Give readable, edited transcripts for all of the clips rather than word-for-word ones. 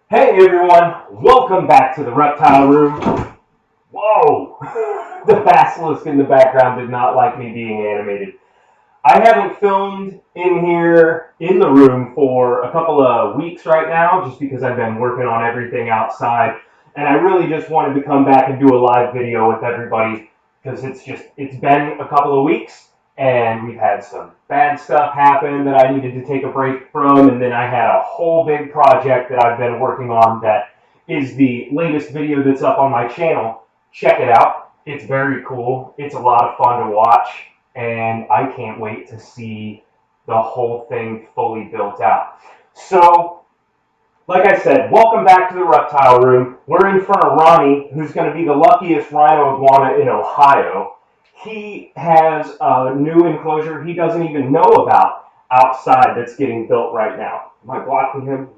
Hey everyone, welcome back to the Reptile Room. Whoa! The basilisk in the background did not like me being animated. I haven't filmed in here in the room for a couple of weeks right now, just because I've been working on everything outside. And I really just wanted to come back and do a live video with everybody because it's been a couple of weeks and we've had some bad stuff happen that I needed to take a break from. And then I had a whole big project that I've been working on that is the latest video that's up on my channel. Check it out. It's very cool. It's a lot of fun to watch and I can't wait to see the whole thing fully built out. So, like I said, welcome back to the Reptile Room. We're in front of Ronnie, who's going to be the luckiest rhino iguana in Ohio. He has a new enclosure he doesn't even know about outside that's getting built right now. Am I blocking him?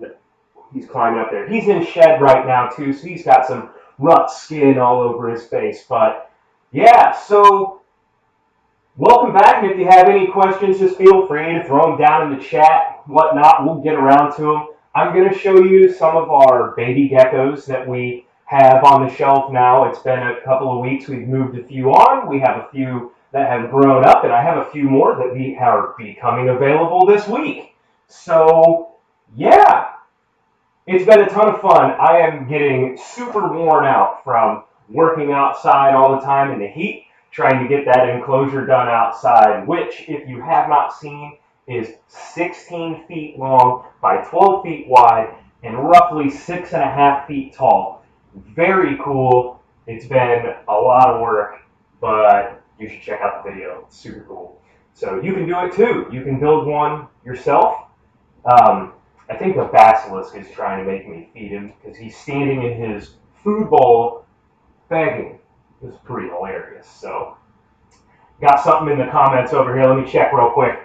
He's climbing up there. He's in shed right now, too, so he's got some rough skin all over his face. But, yeah, so welcome back, and if you have any questions, just feel free to throw them down in the chat, whatnot. We'll get around to them. I'm going to show you some of our baby geckos that we have on the shelf now. It's been a couple of weeks. We've moved a few on. We have a few that have grown up, and I have a few more that are becoming available this week. So, yeah, it's been a ton of fun. I am getting super worn out from working outside all the time in the heat, trying to get that enclosure done outside, which, if you have not seen, is 16 feet long by 12 feet wide and roughly 6.5 feet tall. Very cool. It's been a lot of work, but you should check out the video. It's super cool. So you can do it too. You can build one yourself. I think the basilisk is trying to make me feed him because he's standing in his food bowl begging. It's pretty hilarious. So, got something in the comments over here. Let me check real quick.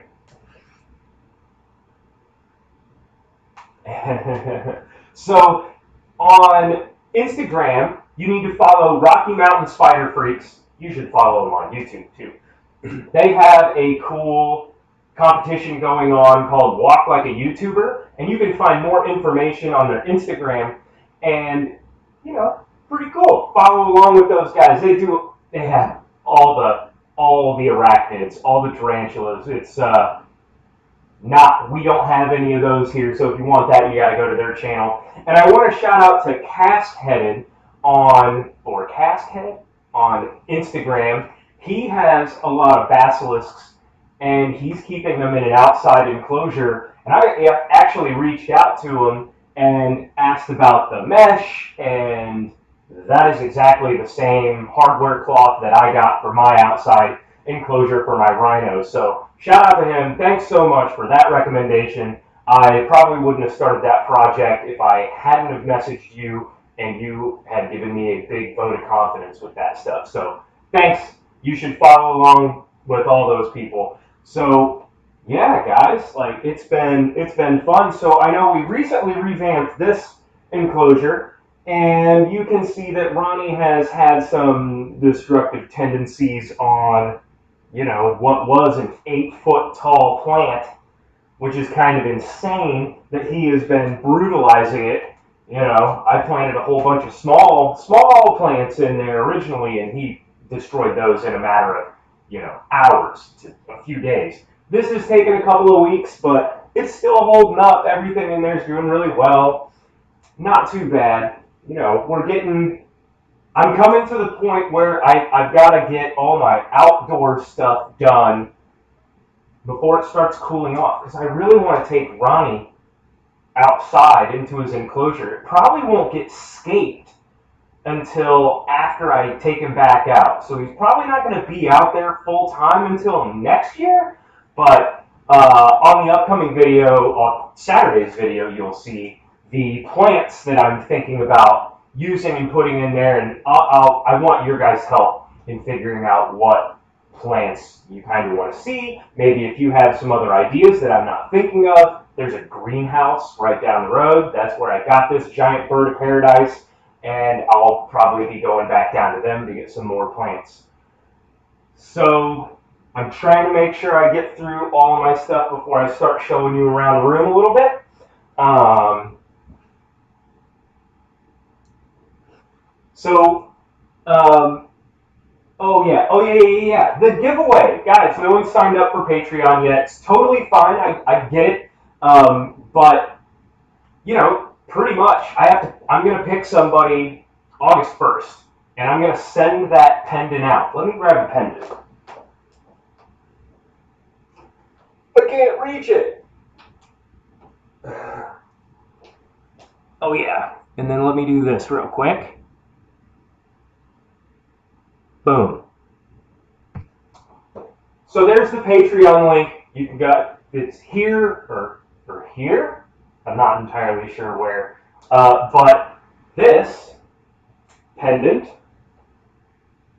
So, on Instagram, you need to follow Rocky Mountain Spider Freaks. You should follow them on YouTube too. They have a cool competition going on called Walk Like a YouTuber, and you can find more information on their Instagram. And pretty cool. Follow along with those guys. They have all the arachnids, all the tarantulas. It's we don't have any of those here, so if you want that, you got to go to their channel. And I want to shout out to Casthead on Instagram. He has a lot of basilisks, and he's keeping them in an outside enclosure. And I actually reached out to him and asked about the mesh, and that is exactly the same hardware cloth that I got for my outside enclosure for my rhinos. So shout out to him. Thanks so much for that recommendation. I probably wouldn't have started that project if I hadn't have messaged you and you had given me a big vote of confidence with that stuff. So thanks. You should follow along with all those people. So yeah, guys, it's been fun. So I know we recently revamped this enclosure, and you can see that Ronnie has had some destructive tendencies on, what was an 8-foot tall plant, which is kind of insane that he has been brutalizing it. I planted a whole bunch of small plants in there originally, and he destroyed those in a matter of, hours to a few days. This has taken a couple of weeks, but it's still holding up. Everything in there is doing really well. Not too bad. I'm coming to the point where I've got to get all my outdoor stuff done before it starts cooling off, because I really want to take Ronnie outside into his enclosure. It probably won't get scaped until after I take him back out. So he's probably not going to be out there full time until next year, but on the upcoming video, on Saturday's video, you'll see the plants that I'm thinking about using and putting in there, and I want your guys' help in figuring out what plants you kind of want to see. Maybe if you have some other ideas that I'm not thinking of, there's a greenhouse right down the road. That's where I got this giant bird of paradise, and I'll probably be going back down to them to get some more plants. So I'm trying to make sure I get through all of my stuff before I start showing you around the room a little bit. So, oh yeah. The giveaway, guys. No one signed up for Patreon yet. It's totally fine. I get it. But pretty much, I'm gonna pick somebody August 1st, and I'm gonna send that pendant out. Let me grab a pendant. I can't reach it. Oh yeah. And then let me do this real quick. Boom. So there's the Patreon link. You can get it's here or here. I'm not entirely sure where. But this pendant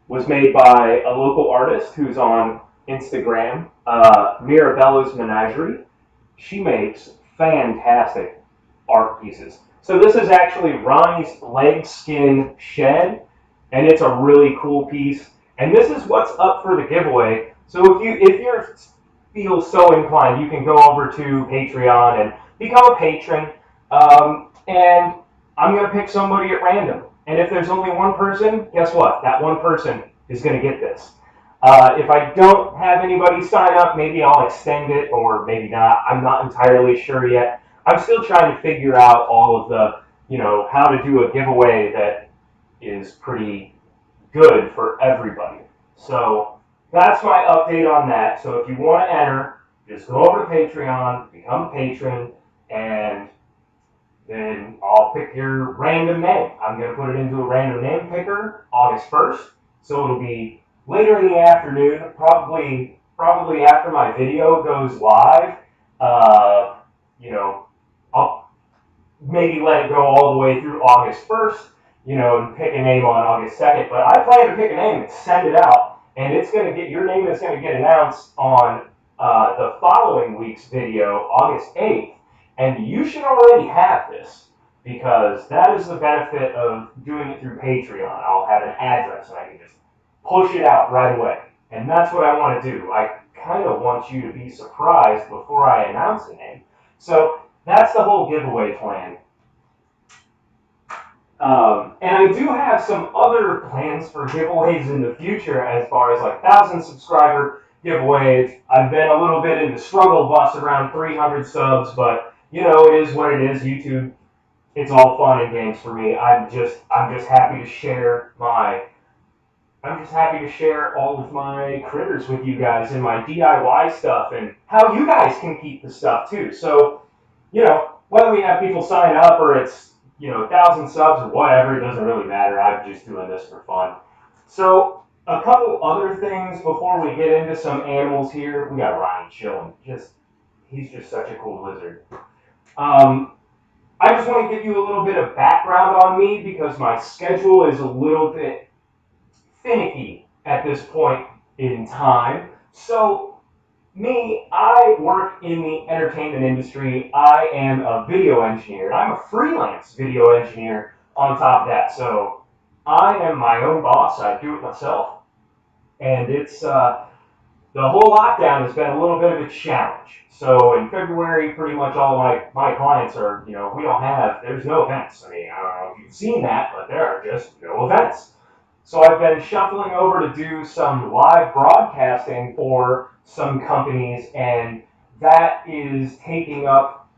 was made by a local artist who's on Instagram, Mirabella's Menagerie. She makes fantastic art pieces. So this is actually Ronnie's leg skin shed, and it's a really cool piece. And this is what's up for the giveaway. So if you feel so inclined, you can go over to Patreon and become a patron. And I'm gonna pick somebody at random. And if there's only one person, guess what? That one person is gonna get this. If I don't have anybody sign up, maybe I'll extend it or maybe not. I'm not entirely sure yet. I'm still trying to figure out all of the, how to do a giveaway that is pretty good for everybody. So that's my update on that. So if you want to enter, just go over to Patreon, become a patron, and then I'll pick your random name. I'm going to put it into a random name picker August 1st. So it'll be later in the afternoon, probably after my video goes live. I'll maybe let it go all the way through August 1st, and pick a name on August 2nd. But I plan to pick a name and send it out, and your name is going to get announced on the following week's video, August 8th. And you should already have this, because that is the benefit of doing it through Patreon. I'll have an address, and I can just push it out right away. And that's what I want to do. I kind of want you to be surprised before I announce a name. So that's the whole giveaway plan. And I do have some other plans for giveaways in the future as far as 1,000 subscriber giveaways. I've been a little bit in the struggle bus around 300 subs, but it is what it is. YouTube, it's all fun and games for me. I'm just happy to share all of my critters with you guys and my DIY stuff and how you guys can keep the stuff too. So, whether we have people sign up or it's 1,000 subs or whatever, it doesn't really matter. I'm just doing this for fun. So a couple other things before we get into some animals here. We got Ronnie chilling. He's just such a cool lizard. I just want to give you a little bit of background on me because my schedule is a little bit finicky at this point in time. So I work in the entertainment industry. I am a video engineer. I'm a freelance video engineer on top of that. So I am my own boss. I do it myself. And it's the whole lockdown has been a little bit of a challenge. So in February, pretty much all my clients are, there's no events. I mean, I don't know if you've seen that, but there are just no events. So I've been shuffling over to do some live broadcasting for some companies, and that is taking up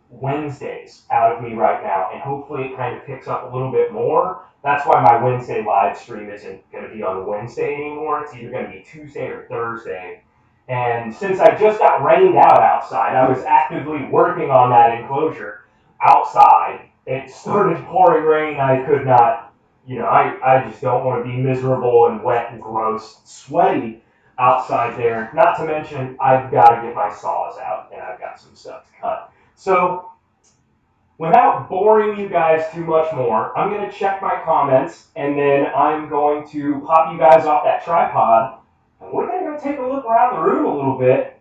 Wednesdays out of me right now, and hopefully it kind of picks up a little bit more. That's why my Wednesday live stream isn't going to be on Wednesday anymore. It's either going to be Tuesday or Thursday. And since I just got rained out outside, I was actively working on that enclosure outside. It started pouring rain. I could not, I just don't want to be miserable and wet and gross, sweaty outside there. Not to mention, I've got to get my saws out, and I've got some stuff to cut. So, without boring you guys too much more, I'm going to check my comments, and then I'm going to pop you guys off that tripod, and we're going to go take a look around the room a little bit,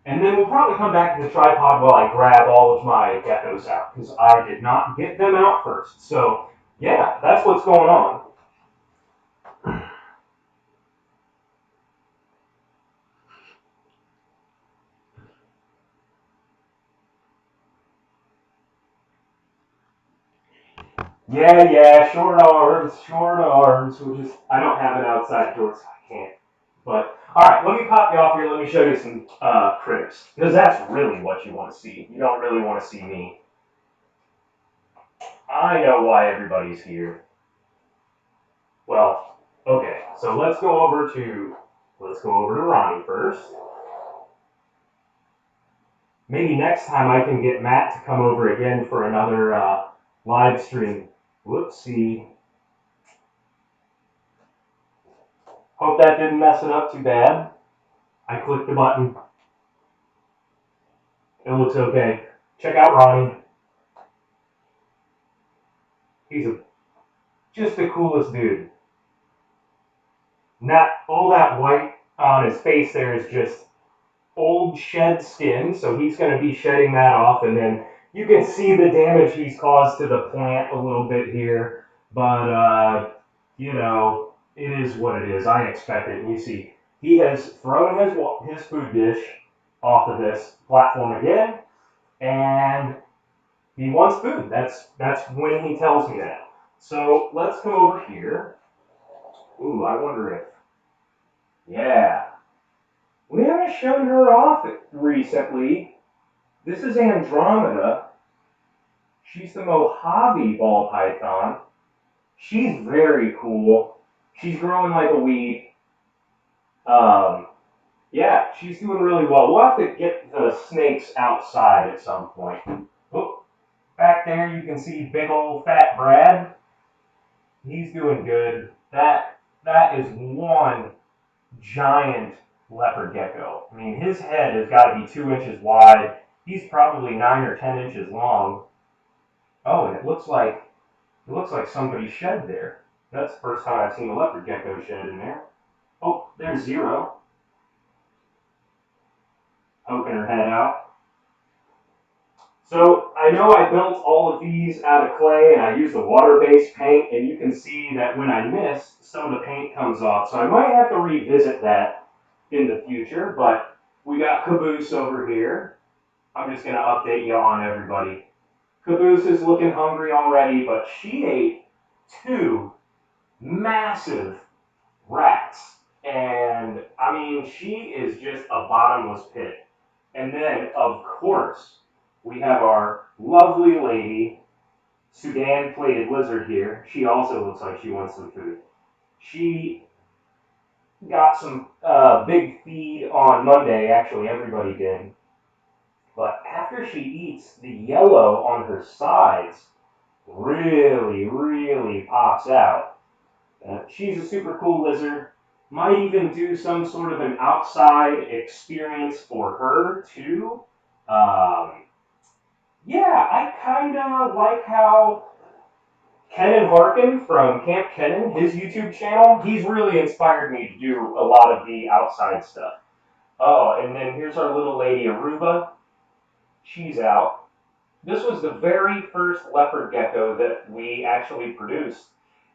and then we'll probably come back to the tripod while I grab all of my geckos out, because I did not get them out first. So, yeah, that's what's going on. Yeah, short arms. I don't have an outside door, so I can't. But all right, let me pop you off here. Let me show you some critters, because that's really what you want to see. You don't really want to see me. I know why everybody's here. Well, okay, so let's go over to Ronnie first. Maybe next time I can get Matt to come over again for another live stream. Whoopsie. Hope that didn't mess it up too bad. I clicked the button. It looks okay. Check out Ronnie. He's just the coolest dude. Not all that white on his face there is just old shed skin, so he's going to be shedding that off, and then you can see the damage he's caused to the plant a little bit here, but you know, it is what it is. I expect it. And you see, he has thrown his food dish off of this platform again, and he wants food. That's when he tells me that. So let's come over here. Ooh, I wonder if, yeah. We haven't shown her off recently. This is Andromeda. She's the Mojave ball python. She's very cool. She's growing like a weed. Yeah, she's doing really well. We'll have to get the snakes outside at some point. Oh, back there you can see big old fat Brad. He's doing good. That is one giant leopard gecko. I mean, his head has got to be 2 inches wide. He's probably 9 or 10 inches long. Oh, and it looks like somebody shed there. That's the first time I've seen a leopard gecko shed in there. Oh, there's Zero, poking her head out. So I know I built all of these out of clay, and I used a water-based paint, and you can see that when I miss, some of the paint comes off. So I might have to revisit that in the future, but we got Caboose over here. I'm just going to update you on everybody. Caboose is looking hungry already, but she ate 2 massive rats. And, I mean, she is just a bottomless pit. And then, of course, we have our lovely lady, Sudan plated lizard here. She also looks like she wants some food. She got some big feed on Monday. Actually, everybody did. But after she eats, the yellow on her sides really pops out. She's a super cool lizard. Might even do some sort of an outside experience for her, too. Yeah, I kind of like how Kenan Harkin from Camp Kenan, his YouTube channel, he's really inspired me to do a lot of the outside stuff. Oh, and then here's our little lady Aruba. She's out. This was the very first leopard gecko that we actually produced,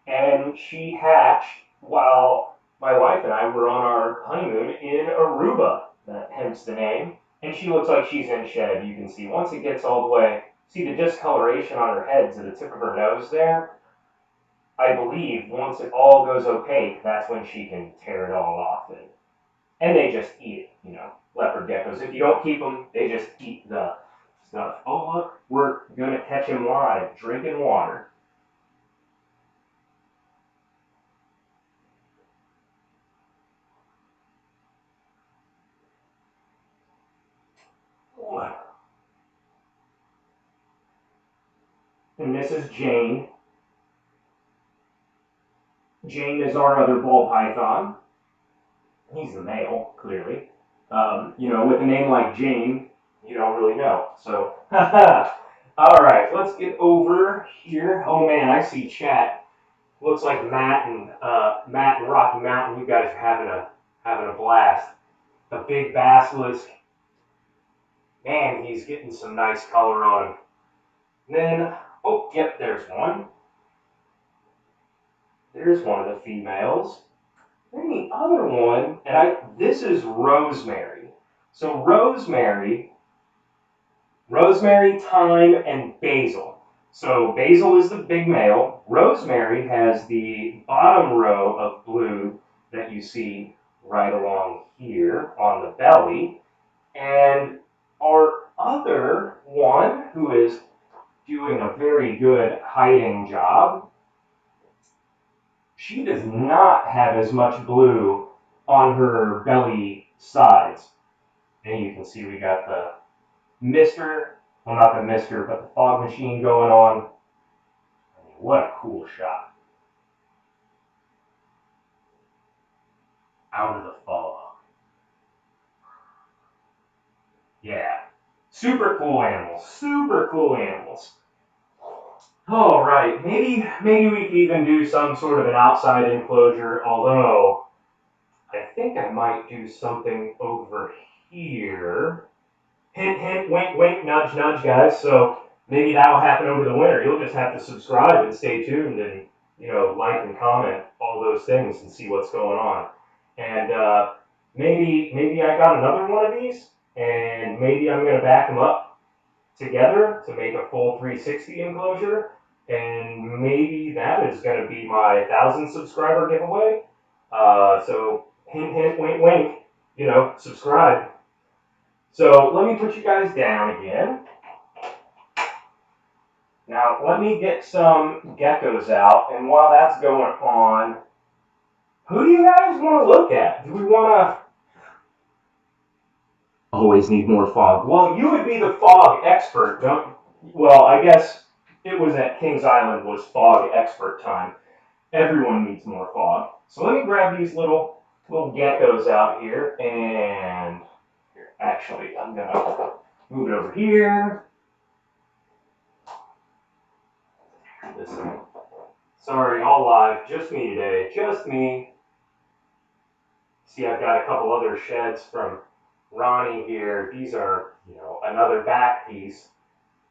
and she hatched while my wife and I were on our honeymoon in Aruba, hence the name. And she looks like she's in shed. You can see once it gets all the way, see the discoloration on her head to the tip of her nose there? I believe once it all goes opaque, that's when she can tear it all off. And they just eat it, you know, leopard geckos. If you don't keep them, they just eat the stuff. Oh, look, we're going to catch him live, drinking water. And this is Jane. Jane is our other ball python. He's the male, clearly. You know, with a name like Jane, you don't really know. So, all right, let's get over here. Oh man, I see chat. Looks like Matt and Rocky Mountain. You guys are having a blast. A big basilisk. Man, he's getting some nice color on him. And then, oh, yep, there's one. There's one of the females. And the other one, this is rosemary. So rosemary, thyme, and basil. So Basil is the big male. Rosemary has the bottom row of blue that you see right along here on the belly. And our other one, who is doing a very good hiding job, she does not have as much blue on her belly sides. And you can see we got the mister, well, not the mister, but the fog machine going on. I mean, what a cool shot. Out of the fog. Yeah. Super cool animals. Super cool animals. All right. Maybe we could even do some sort of an outside enclosure, although I think I might do something over here. Hint, hint, wink, wink, nudge, nudge, guys. So maybe that'll happen over the winter. You'll just have to subscribe and stay tuned and, like and comment all those things and see what's going on. And maybe I got another one of these, and maybe I'm going to back them up together to make a full 360 enclosure. And maybe that is going to be my 1,000 subscriber giveaway. So hint, hint, wink, wink, subscribe. So let me put you guys down again. Now let me get some geckos out, and while that's going on, who do you guys want to look at? Do we want to always need more fog? Well, you would be the fog expert, don't you? Well, I guess it was at Kings Island was fog expert time. Everyone needs more fog. So let me grab these little geckos out here, and actually, I'm going to move it over here. Listen, sorry, all live, just me today, just me. See, I've got a couple other sheds from Ronnie here. These are, another back piece.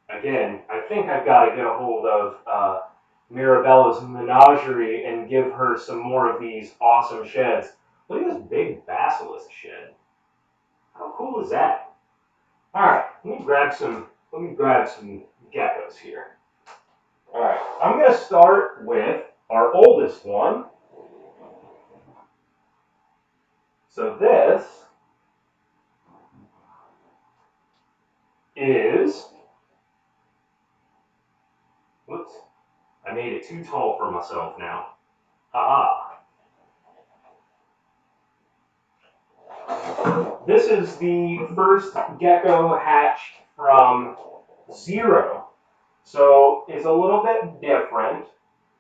Again, I think I've got to get a hold of Mirabella's menagerie and give her some more of these awesome sheds. Look at this big basilisk shed. How cool is that? All right, let me grab some geckos here. All right, I'm going to start with our oldest one. So this is, whoops, I made it too tall for myself now. This is the first gecko hatched from 0. So it's a little bit different.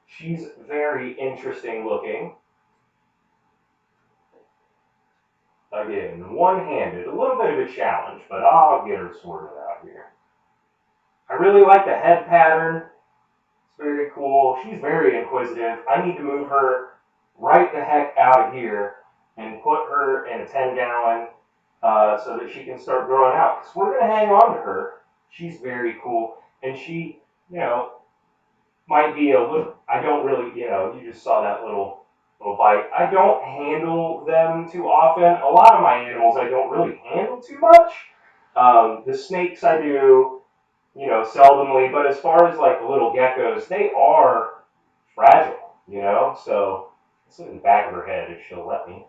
She's very interesting looking. Again, one-handed, a little bit of a challenge, but I'll get her sorted out here. I really like the head pattern. It's very cool. She's very inquisitive. I need to move her right the heck out of here and put her in a 10-gallon so that she can start growing out. Because we're going to hang on to her. She's very cool. And she, might be a little, I don't really, you just saw that little bite. I don't handle them too often. A lot of my animals I don't really handle too much. The snakes I do, seldomly. But as far as like the little geckos, they are fragile, So let's look in the back of her head if she'll let me.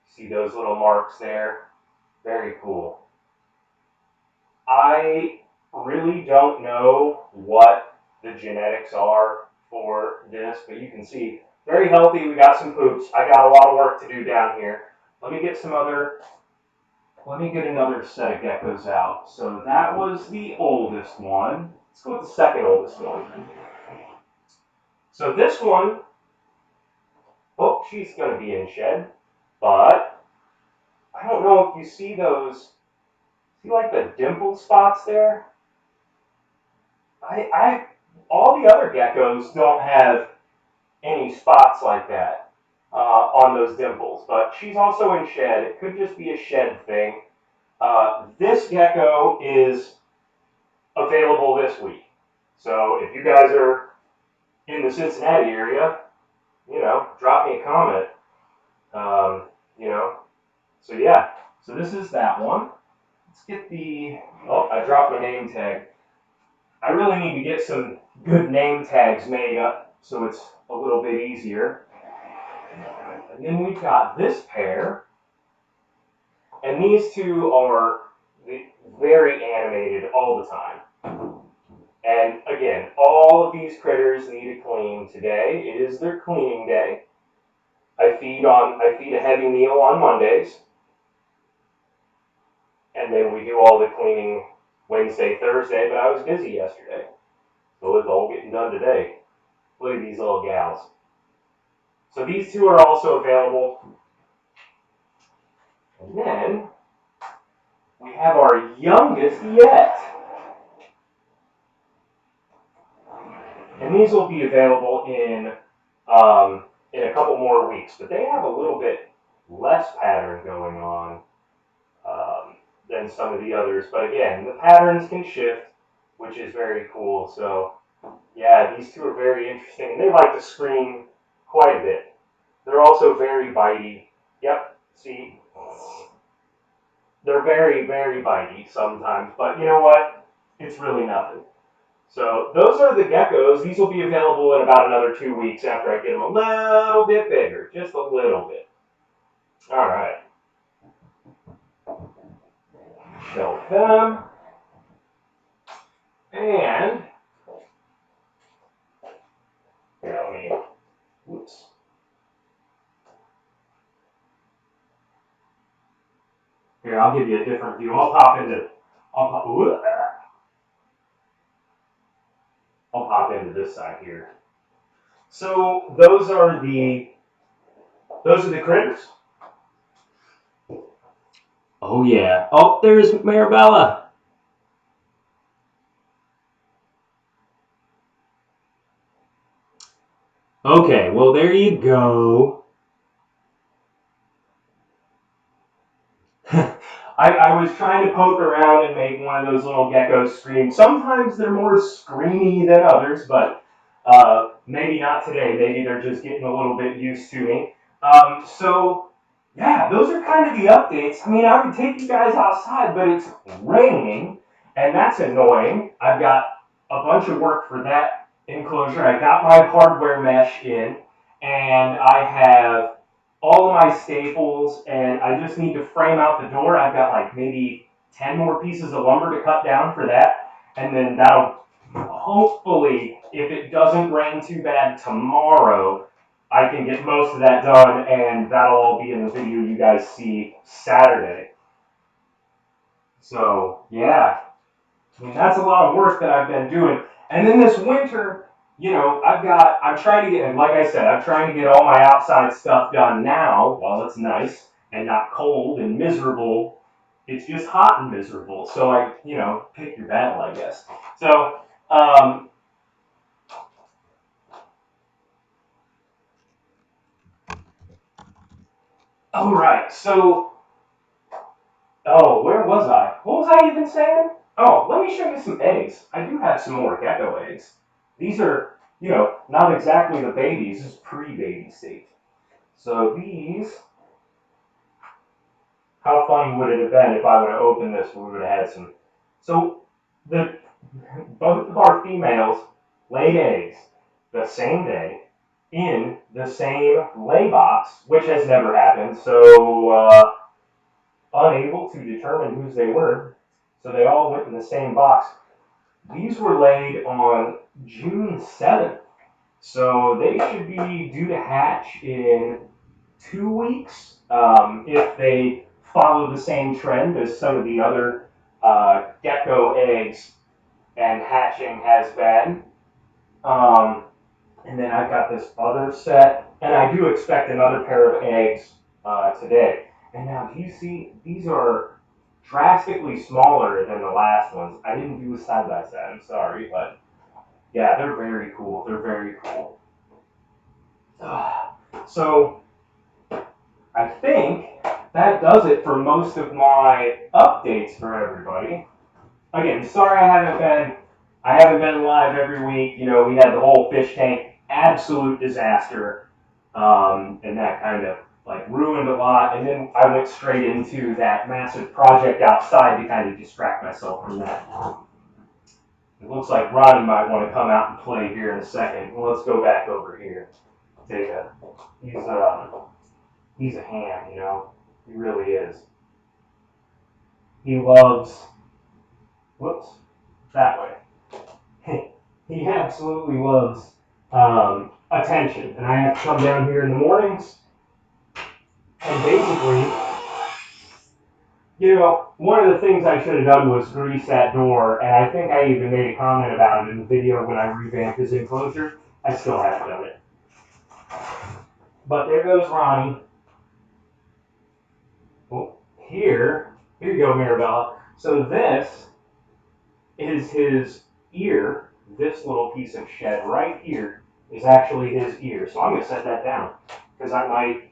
See those little marks there? Very cool. I really don't know what the genetics are for this, but you can see very healthy. We got some poops. I got a lot of work to do down here. Let me get another set of geckos out. So that was the oldest one. Let's go with the second oldest one. So this one, she's going to be in shed, but I don't know if you see those. See like the dimple spots there? All the other geckos don't have any spots like that on those dimples, but she's also in shed. It could just be a shed thing. This gecko is available this week. So if you guys are in the Cincinnati area, drop me a comment. So yeah, so this is that one. Let's get I dropped my name tag. I really need to get some good name tags made up so it's a little bit easier. And then we've got this pair, and these two are very animated all the time. And again, all of these critters need a clean today. It is their cleaning day. I feed a heavy meal on Mondays, and then we do all the cleaning Wednesday, Thursday, but I was busy yesterday, so it's all getting done today. Look at these little gals. So these two are also available. And then we have our youngest yet. And these will be available in a couple more weeks, but they have a little bit less pattern going on than some of the others. But again, the patterns can shift, which is very cool. So yeah, these two are very interesting, and they like to scream quite a bit. They're also very bitey. Yep, see, they're very, very bitey sometimes, but you know what? It's really nothing. So those are the geckos. These will be available in about another 2 weeks after I get them a little bit bigger, just a little bit. All right. Shelf them. And here, let me, whoops. Here, I'll give you a different view. I'll pop this side here. So those are the critters. Oh yeah. Oh, there's Marabella. Okay, well there you go. I was trying to poke around and make one of those little geckos scream. Sometimes they're more screamy than others, but maybe not today. Maybe they're just getting a little bit used to me. So, yeah, those are kind of the updates. I mean, I could take you guys outside, but it's raining, and that's annoying. I've got a bunch of work for that enclosure. I got my hardware mesh in, and I have all of my staples, and I just need to frame out the door. I've got like maybe 10 more pieces of lumber to cut down for that, and then that'll hopefully, if it doesn't rain too bad tomorrow, I can get most of that done, and that'll all be in the video you guys see Saturday. So yeah, I mean, that's a lot of work that I've been doing. And then this winter, you know, I'm trying to get, like I said, I'm trying to get all my outside stuff done now while it's nice and not cold and miserable. It's just hot and miserable. So pick your battle, I guess. So, all right. So, where was I? What was I even saying? Oh, let me show you some eggs. I do have some more gecko eggs. These are, not exactly the babies. This is pre-baby state. So these, how funny would it have been if I would have opened this and we would have had some. So both of our females laid eggs the same day in the same lay box, which has never happened. So unable to determine whose they were. So they all went in the same box. These were laid on June 7th. So they should be due to hatch in 2 weeks if they follow the same trend as some of the other gecko eggs and hatching has been. And then I've got this other set, and I do expect another pair of eggs today. And now, do you see, these are drastically smaller than the last ones. I didn't do a side by side, I'm sorry, but yeah, they're very cool. They're very cool. So, I think that does it for most of my updates for everybody. Again, sorry I haven't been live every week. You know, we had the whole fish tank absolute disaster, and that kind of like ruined a lot. And then I went straight into that massive project outside to kind of distract myself from that. It looks like Ronnie might want to come out and play here in a second. Well, let's go back over here. He's a ham, you know. He really is. He loves, whoops, that way. He absolutely loves attention. And I have to come down here in the mornings and basically, you know, one of the things I should have done was grease that door, and I think I even made a comment about it in the video when I revamped his enclosure. I still haven't done it. But there goes Ronnie. Well, here you go, Mirabella. So this is his ear. This little piece of shed right here is actually his ear. So I'm going to set that down because I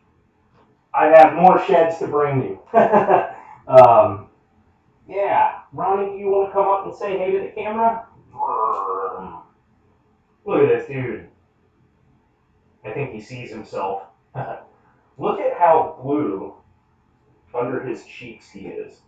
have more sheds to bring you. Yeah, Ronnie, you want to come up and say hey to the camera? Look at this dude. I think he sees himself. Look at how blue under his cheeks he is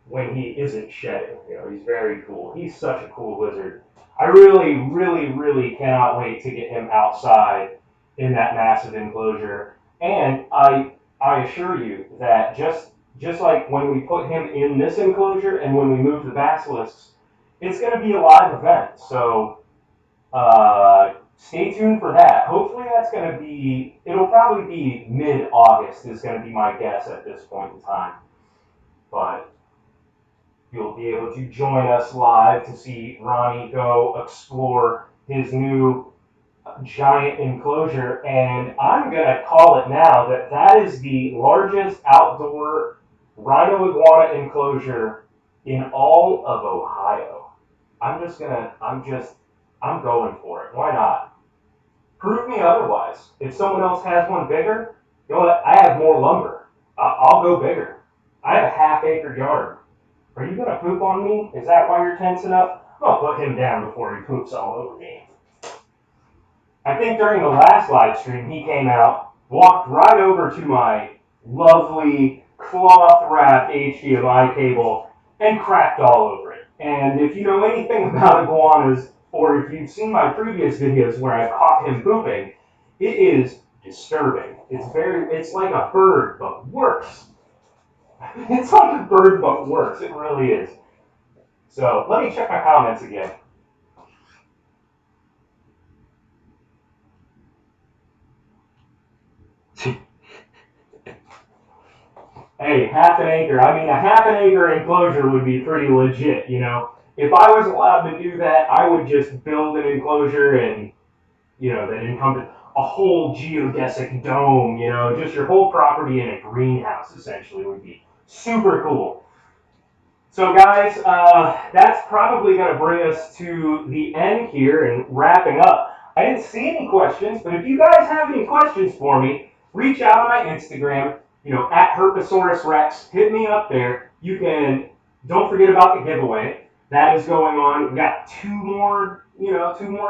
when he isn't shedding. You know, he's very cool. He's such a cool lizard. I really, really, really cannot wait to get him outside in that massive enclosure. And I assure you that just like when we put him in this enclosure and when we move the basilisks, it's going to be a live event. So stay tuned for that. Hopefully that's going to be, it'll probably be mid-August is going to be my guess at this point in time. But you'll be able to join us live to see Ronnie go explore his new giant enclosure. And I'm going to call it now that is the largest outdoor rhino iguana enclosure in all of Ohio. I'm going for it. Why not? Prove me otherwise. If someone else has one bigger, you know what? I have more lumber. I'll go bigger. I have a half-acre yard. Are you going to poop on me? Is that why you're tensing up? I'll put him down before he poops all over me. I think during the last live stream, he came out, walked right over to my lovely cloth-wrapped HDMI cable, and crapped all over it. And if you know anything about iguanas, or if you've seen my previous videos where I caught him pooping, it is disturbing. It's like a bird, but worse. It's like a bird, but worse. It really is. So let me check my comments again. Hey, half an acre. I mean, a half an acre enclosure would be pretty legit, you know. If I was allowed to do that, I would just build an enclosure and, you know, that encompassed a whole geodesic dome, you know, just your whole property in a greenhouse, essentially, would be super cool. So, guys, that's probably going to bring us to the end here and wrapping up. I didn't see any questions, but if you guys have any questions for me, reach out on my Instagram, you know, at Herpesaurus Rex. Hit me up there. You can, don't forget about the giveaway. That is going on. We got two more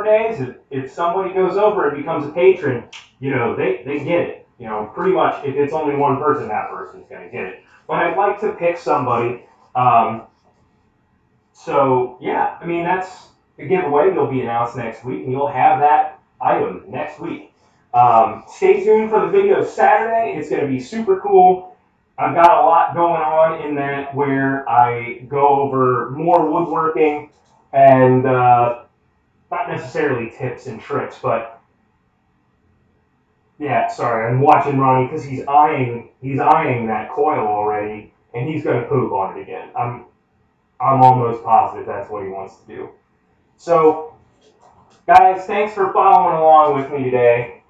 days. If somebody goes over and becomes a patron, you know, they get it. You know, pretty much if it's only one person, that person's going to get it. But I'd like to pick somebody. So, yeah, I mean, that's the giveaway. It'll be announced next week, and you'll have that item next week. Stay tuned for the video Saturday. It's going to be super cool. I've got a lot going on in that where I go over more woodworking and not necessarily tips and tricks, but yeah, sorry, I'm watching Ronnie because he's eyeing that coil already, and he's going to poop on it again. I'm almost positive that's what he wants to do. So, guys, thanks for following along with me today.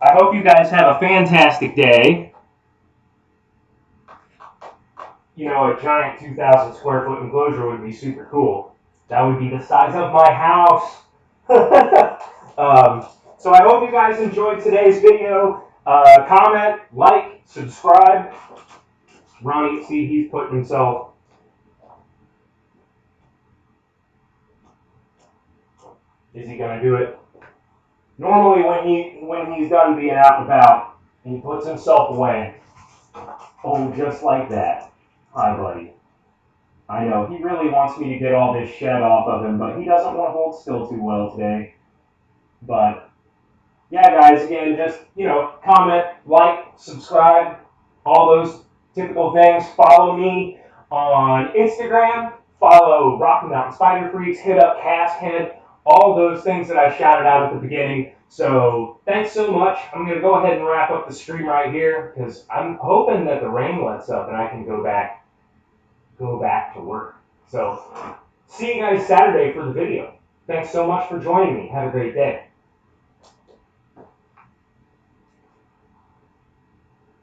I hope you guys have a fantastic day. You know, a giant 2,000 square foot enclosure would be super cool. That would be the size of my house. So I hope you guys enjoyed today's video. Comment, like, subscribe. Ronnie, see, he's putting himself. Is he gonna do it? Normally, when he's done being out and about, he puts himself away. Oh, just like that. Hi, buddy. I know, he really wants me to get all this shed off of him, but he doesn't want to hold still too well today. But, yeah, guys, again, just, comment, like, subscribe, all those typical things. Follow me on Instagram. Follow Rocky Mountain Spider Freaks. Hit up Casthead. All those things that I shouted out at the beginning. So thanks so much. I'm going to go ahead and wrap up the stream right here because I'm hoping that the rain lets up and I can go back to work. So see you guys Saturday for the video. Thanks so much for joining me. Have a great day.